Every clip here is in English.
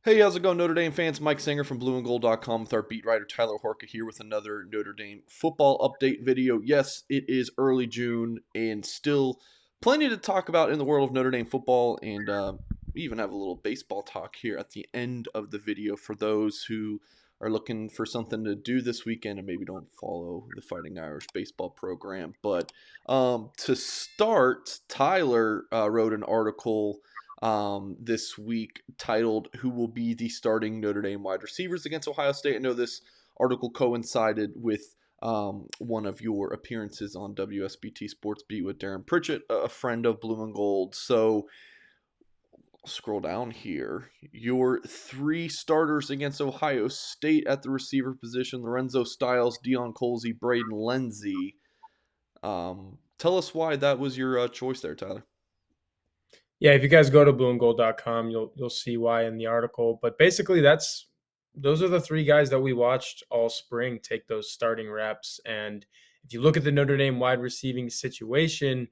Hey, how's it going, Notre Dame fans? Mike Singer from blueandgold.com with our beat writer Tyler Horka here with another Notre Dame football update video. Yes, it is early June and still plenty to talk about in the world of Notre Dame football, and we even have a little baseball talk here at the end of the video for those who are looking for something to do this weekend and maybe don't follow the Fighting Irish baseball program. But to start, Tyler wrote an article this week titled "Who Will Be the Starting Notre Dame Wide Receivers Against Ohio State." I know this article coincided with one of your appearances on WSBT Sports Beat with Darren Pritchett, a friend of Blue and Gold. So scroll down here. Your three starters against Ohio State at the receiver position: Lorenzo Styles, Deion Colsey, Braden Lenzy. Tell us why that was your choice there, Tyler. Yeah, if you guys go to blueandgold.com, you'll see why in the article. But basically, those are the three guys that we watched all spring take those starting reps. And if you look at the Notre Dame wide receiving situation,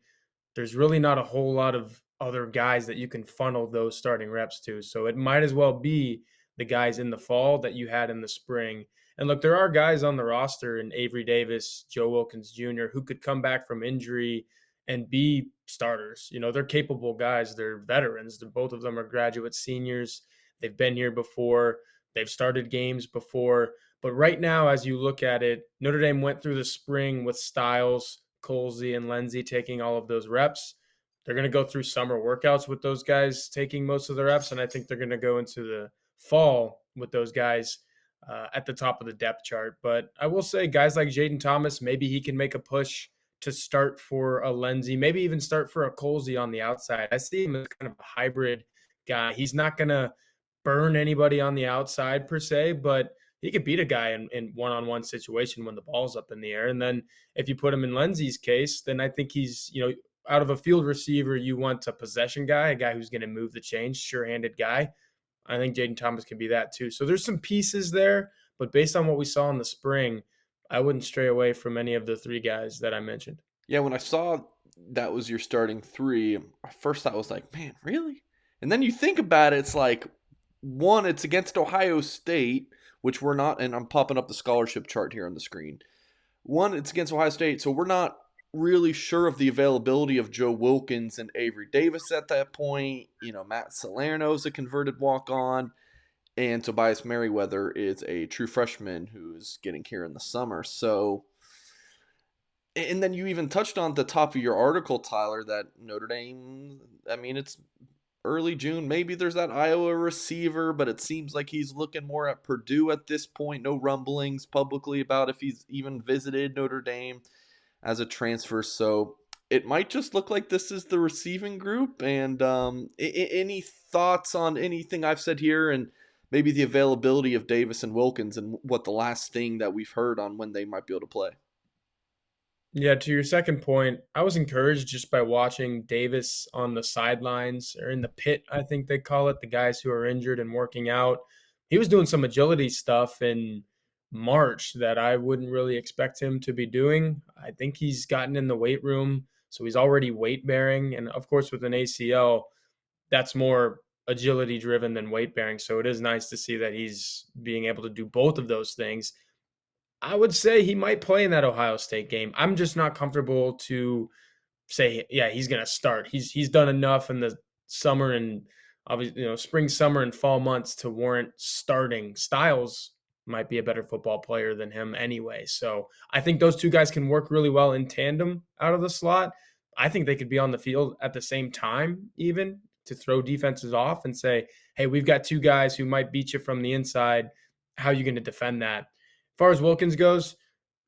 there's really not a whole lot of other guys that you can funnel those starting reps to. So it might as well be the guys in the fall that you had in the spring. And look, there are guys on the roster in Avery Davis, Joe Wilkins Jr., who could come back from injury and be starters. They're capable guys. They're veterans. Both of them are graduate seniors. They've been here before. They've started games before. But right now, as you look at it, Notre Dame went through the spring with Styles, Colsey, and Lenzy taking all of those reps. They're going to go through summer workouts with those guys taking most of the reps, and I think they're going to go into the fall with those guys at the top of the depth chart. But I will say, guys like Jaden Thomas, maybe he can make a push to start for a Lenzy, maybe even start for a Colsey on the outside. I see him as kind of a hybrid guy. He's not going to burn anybody on the outside per se, but he could beat a guy in one-on-one situation when the ball's up in the air. And then if you put him in Lenzy's case, then I think he's, out of a field receiver, you want a possession guy, a guy who's going to move the chains, sure-handed guy. I think Jaden Thomas can be that too. So there's some pieces there, but based on what we saw in the spring, I wouldn't stray away from any of the three guys that I mentioned. Yeah, when I saw that was your starting three, at first I was like, man, really? And then you think about it, it's like, one, it's against Ohio State, which we're not, and I'm popping up the scholarship chart here on the screen. One, it's against Ohio State, so we're not really sure of the availability of Joe Wilkins and Avery Davis at that point. Matt Salerno's a converted walk on, and Tobias Merriweather is a true freshman who's getting here in the summer. So, and then you even touched on the top of your article, Tyler, that Notre Dame, I mean, it's early June. Maybe there's that Iowa receiver, but it seems like he's looking more at Purdue at this point. No rumblings publicly about if he's even visited Notre Dame as a transfer. So it might just look like this is the receiving group. And any thoughts on anything I've said here and maybe the availability of Davis and Wilkins and what the last thing that we've heard on when they might be able to play? Yeah, to your second point, I was encouraged just by watching Davis on the sidelines or in the pit, I think they call it, the guys who are injured and working out. He was doing some agility stuff in March that I wouldn't really expect him to be doing. I think he's gotten in the weight room, so he's already weight bearing. And of course, with an ACL, that's more agility driven than weight bearing. So it is nice to see that he's being able to do both of those things. I would say he might play in that Ohio State game. I'm just not comfortable to say, yeah, he's going to start. He's done enough in the summer and obviously, spring, summer, and fall months to warrant starting. Styles might be a better football player than him anyway. So I think those two guys can work really well in tandem out of the slot. I think they could be on the field at the same time, even to throw defenses off and say, hey, we've got two guys who might beat you from the inside. How are you going to defend that? As far as Wilkins goes,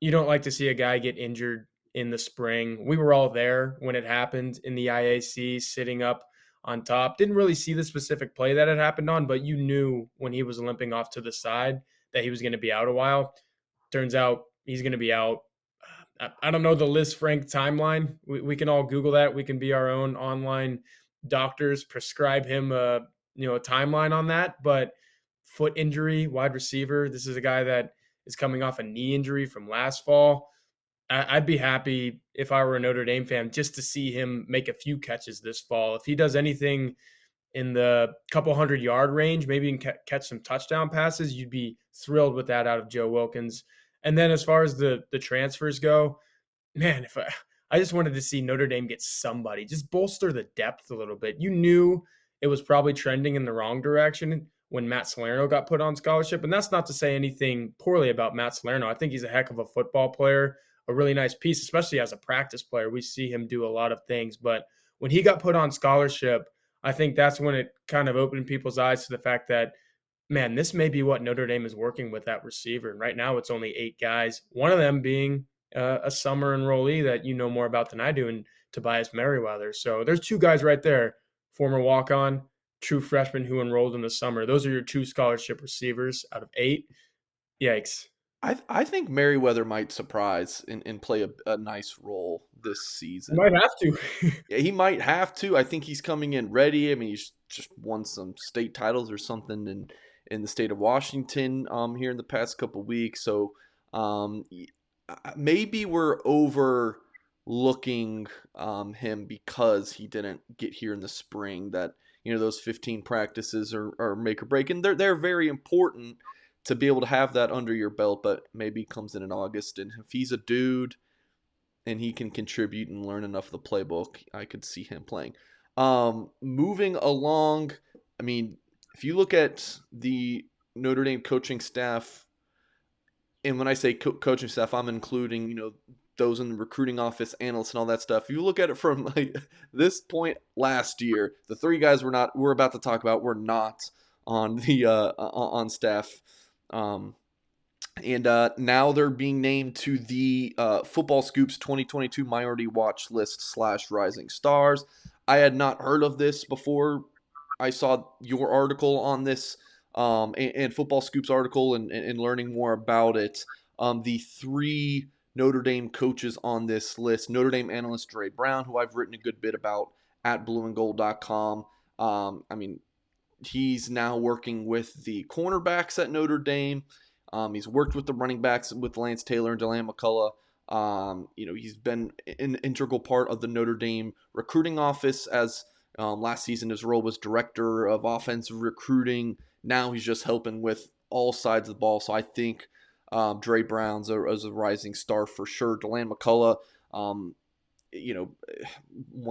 you don't like to see a guy get injured in the spring. We were all there when it happened in the IAC, sitting up on top. Didn't really see the specific play that it happened on, but you knew when he was limping off to the side that he was going to be out a while. Turns out he's going to be out. I don't know the Liz Frank timeline. We can all Google that. We can be our own online doctors, prescribe him a timeline on that. But foot injury, wide receiver. This is a guy that is coming off a knee injury from last fall. I'd be happy if I were a Notre Dame fan just to see him make a few catches this fall. If he does anything in the couple 100-yard range, maybe you can catch some touchdown passes, you'd be thrilled with that out of Joe Wilkins. And then as far as the transfers go, man, if I just wanted to see Notre Dame get somebody, just bolster the depth a little bit. You knew it was probably trending in the wrong direction when Matt Salerno got put on scholarship. And that's not to say anything poorly about Matt Salerno. I think he's a heck of a football player, a really nice piece, especially as a practice player. We see him do a lot of things. But when he got put on scholarship, I think that's when it kind of opened people's eyes to the fact that, man, this may be what Notre Dame is working with at receiver. And right now it's only 8 guys, one of them being a summer enrollee that you know more about than I do, and Tobias Merriweather. So there's 2 guys right there, former walk-on, true freshman who enrolled in the summer. Those are your 2 scholarship receivers out of 8. Yikes. I think Merriweather might surprise and play a nice role this You season. might have to. Yeah, he might have to. I think he's coming in ready. I mean, he's just won some state titles or something in the state of Washington here in the past couple weeks. So um, maybe we're overlooking him because he didn't get here in the spring. That those 15 practices are make or break, and they're very important to be able to have that under your belt. But maybe he comes in August, and if he's a dude and he can contribute and learn enough of the playbook, I could see him playing. Moving along, I mean, if you look at the Notre Dame coaching staff, and when I say coaching staff, I'm including those in the recruiting office, analysts, and all that stuff. If you look at it from like this point last year, the 3 guys we're about to talk about were not on the on staff. And now they're being named to the Football Scoops 2022 Minority Watch List / Rising Stars. I had not heard of this before I saw your article on this and Football Scoops article and learning more about it. The 3 Notre Dame coaches on this list: Notre Dame analyst Dre Brown, who I've written a good bit about at blueandgold.com. I mean, he's now working with the cornerbacks at Notre Dame. He's worked with the running backs with Lance Taylor and Deland McCullough. He's been an integral part of the Notre Dame recruiting office as last season his role was director of offensive recruiting. Now he's just helping with all sides of the ball. So I think Dre Brown's as a rising star for sure. Deland McCullough, one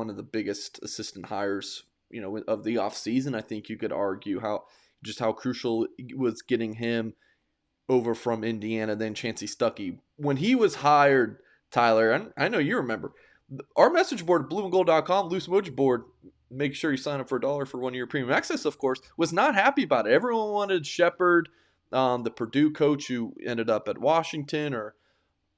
of the biggest assistant hires of the offseason. I think you could argue how crucial it was getting him over from Indiana, then Chancey Stuckey. When he was hired, Tyler, I know you remember, our message board at blueandgold.com, loose emoji board, make sure you sign up for $1 for 1 year premium access, of course, was not happy about it. Everyone wanted Shepard, the Purdue coach who ended up at Washington, or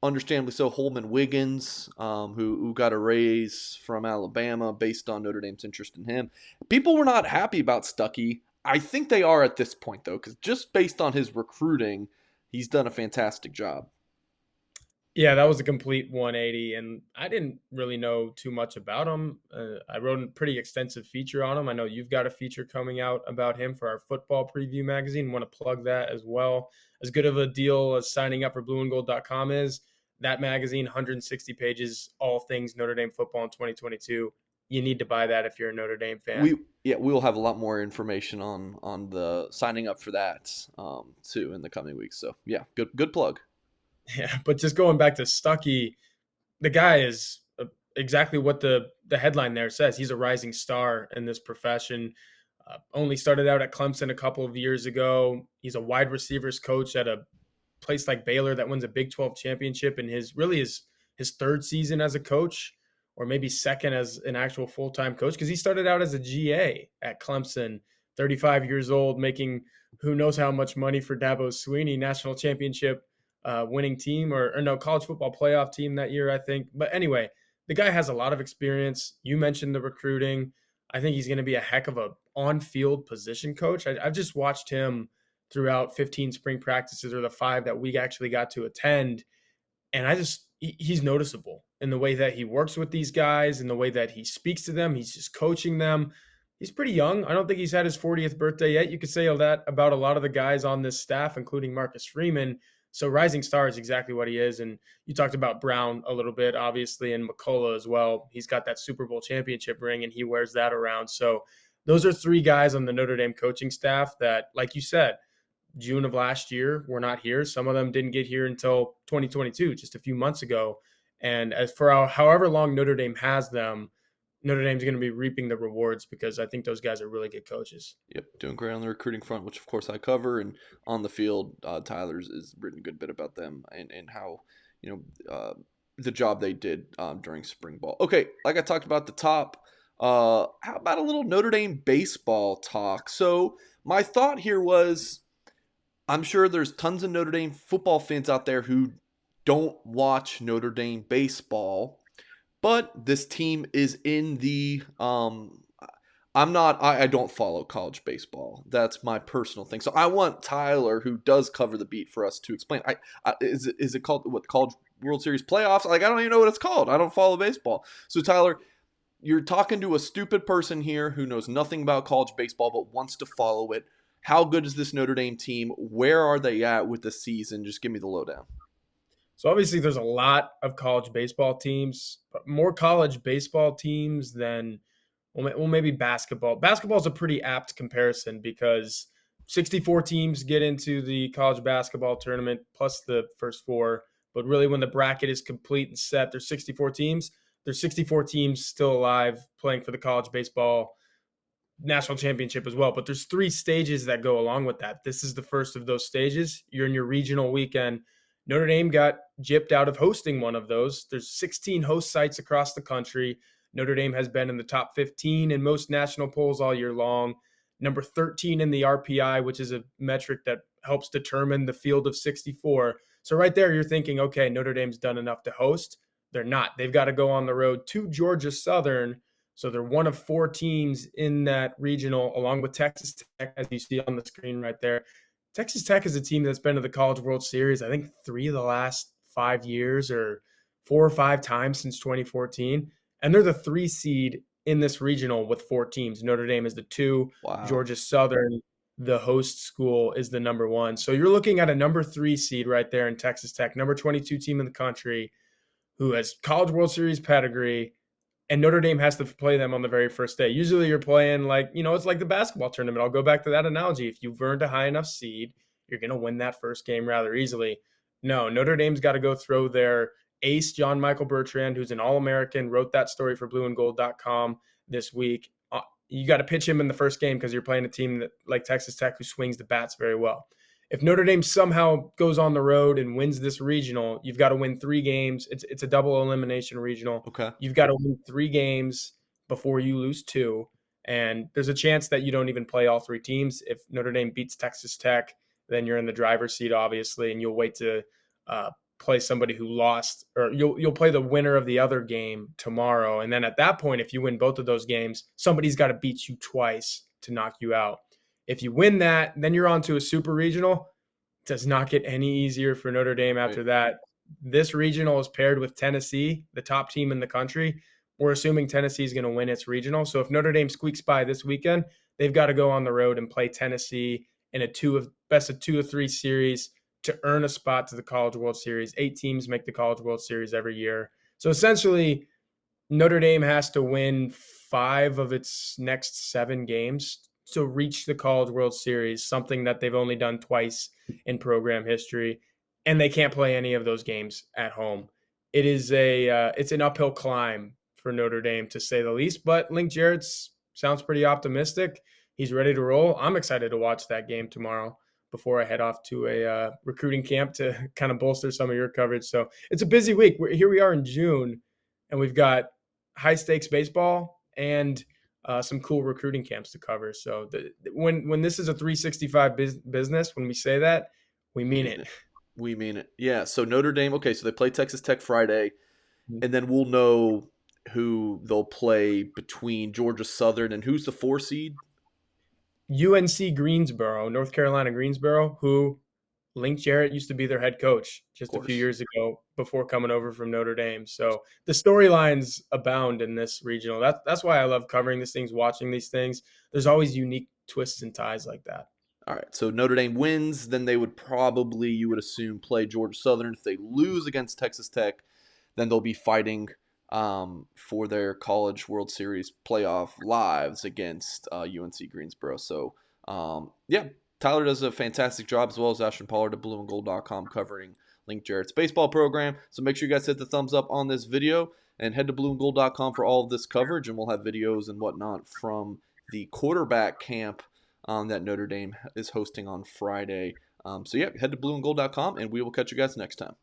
understandably so, Holman Wiggins, who got a raise from Alabama based on Notre Dame's interest in him. People were not happy about Stuckey. I think they are at this point, though, because just based on his recruiting, he's done a fantastic job. Yeah, that was a complete 180, and I didn't really know too much about him. I wrote a pretty extensive feature on him. I know you've got a feature coming out about him for our football preview magazine. Want to plug that as well. As good of a deal as signing up for blueandgold.com is, that magazine, 160 pages, all things Notre Dame football in 2022. You need to buy that if you're a Notre Dame fan. We'll have a lot more information on the signing up for that too in the coming weeks. So yeah, good plug. Yeah, but just going back to Stuckey, the guy is exactly what the headline there says. He's a rising star in this profession. Only started out at Clemson a couple of years ago. He's a wide receivers coach at a place like Baylor that wins a Big 12 championship in his 3rd season as a coach, or maybe 2nd as an actual full-time coach, because he started out as a GA at Clemson, 35 years old, making who knows how much money for Dabo Swinney, national championship winning team, or no, college football playoff team that year, I think. But anyway, the guy has a lot of experience. You mentioned the recruiting. I think he's going to be a heck of a on-field position coach. I've just watched him throughout 15 spring practices, or the 5 that we actually got to attend. And he's noticeable in the way that he works with these guys, in the way that he speaks to them. He's just coaching them. He's pretty young. I don't think he's had his 40th birthday yet. You could say all that about a lot of the guys on this staff, including Marcus Freeman. So rising star is exactly what he is. And you talked about Brown a little bit, obviously, and McCullough as well. He's got that Super Bowl championship ring, and he wears that around. So Those are three guys on the Notre Dame coaching staff that, like you said, June of last year were not here. Some of them didn't get here until 2022, just a few months ago. And as for however long Notre Dame has them, Notre Dame's going to be reaping the rewards because I think those guys are really good coaches. Yep, doing great on the recruiting front, which of course I cover, and on the field, Tyler's is written a good bit about them and how you the job they did during spring ball. Okay, like I talked about at the top, how about a little Notre Dame baseball talk? So my thought here was, I'm sure there's tons of Notre Dame football fans out there who don't watch Notre Dame baseball, but this team is in the I don't follow college baseball. That's my personal thing. So I want Tyler, who does cover the beat for us, to explain. Is it called what, college World Series playoffs? Like, I don't even know what it's called. I don't follow baseball. So Tyler, you're talking to a stupid person here who knows nothing about college baseball but wants to follow it. How good is this Notre Dame team? Where are they at with the season? Just give me the lowdown. So obviously, there's a lot of college baseball teams, but more college baseball teams than well, maybe basketball. Basketball is a pretty apt comparison because 64 teams get into the college basketball tournament plus the first four. But really, when the bracket is complete and set, there's 64 teams. There's 64 teams still alive playing for the college baseball national championship as well. But there's three stages that go along with that. This is the first of those stages. You're in your regional weekend. Notre Dame got gypped out of hosting one of those. There's 16 host sites across the country. Notre Dame has been in the top 15 in most national polls all year long. Number 13 in the RPI, which is a metric that helps determine the field of 64. So right there, you're thinking, okay, Notre Dame's done enough to host. They're not. They've got to go on the road to Georgia Southern. So they're one of four teams in that regional, along with Texas Tech, as you see on the screen right there. Texas Tech is a team that's been to the College World Series, I think 3 of the last 5 years or 4 or 5 times since 2014. And they're the 3 seed in this regional with 4 teams. Notre Dame is the 2, Wow. Georgia Southern, the host school, is the number 1. So you're looking at a number 3 seed right there in Texas Tech, number 22 team in the country who has College World Series pedigree, and Notre Dame has to play them on the very first day. Usually you're playing like, it's like the basketball tournament. I'll go back to that analogy. If you've earned a high enough seed, you're going to win that first game rather easily. No, Notre Dame's got to go throw their ace, John Michael Bertrand, who's an All-American, wrote that story for blueandgold.com this week. You got to pitch him in the first game because you're playing a team that, like Texas Tech, who swings the bats very well. If Notre Dame somehow goes on the road and wins this regional, you've got to win 3 games. It's a double elimination regional. Okay. You've got to win 3 games before you lose 2. And there's a chance that you don't even play all 3 teams. If Notre Dame beats Texas Tech, then you're in the driver's seat, obviously, and you'll wait to play somebody who lost, or you'll play the winner of the other game tomorrow. And then at that point, if you win both of those games, somebody's got to beat you twice to knock you out. If you win that, then you're on to a super regional. It does not get any easier for Notre Dame after that. This regional is paired with Tennessee, the top team in the country. We're assuming Tennessee is going to win its regional. So if Notre Dame squeaks by this weekend, they've got to go on the road and play Tennessee in a best of 2 of 3 series to earn a spot to the College World Series. 8 teams make the College World Series every year. So essentially, Notre Dame has to win 5 of its next 7 games to reach the College World Series, something that they've only done twice in program history, and they can't play any of those games at home. It is it's an uphill climb for Notre Dame, to say the least, but Link Jarrett sounds pretty optimistic. He's ready to roll. I'm excited to watch that game tomorrow before I head off to a recruiting camp to kind of bolster some of your coverage. So it's a busy week. Here we are in June, and we've got high stakes baseball and some cool recruiting camps to cover. So when this is a 365 business, when we say that, we mean it. We mean it. Yeah. So Notre Dame. Okay. So they play Texas Tech Friday, and then we'll know who they'll play between Georgia Southern and who's the 4 seed. UNC Greensboro, North Carolina Greensboro, who Link Jarrett used to be their head coach just a few years ago before coming over from Notre Dame. So the storylines abound in this regional. That's why I love covering these things, watching these things. There's always unique twists and ties like that. All right, so Notre Dame wins, then they would probably, you would assume, play Georgia Southern. If they lose against Texas Tech, then they'll be fighting for their College World Series playoff lives against UNC Greensboro. So, yeah, Tyler does a fantastic job, as well as Ashton Pollard at blueandgold.com covering Link Jarrett's baseball program. So make sure you guys hit the thumbs up on this video and head to blueandgold.com for all of this coverage, and we'll have videos and whatnot from the quarterback camp that Notre Dame is hosting on Friday. So, yeah, head to blueandgold.com, and we will catch you guys next time.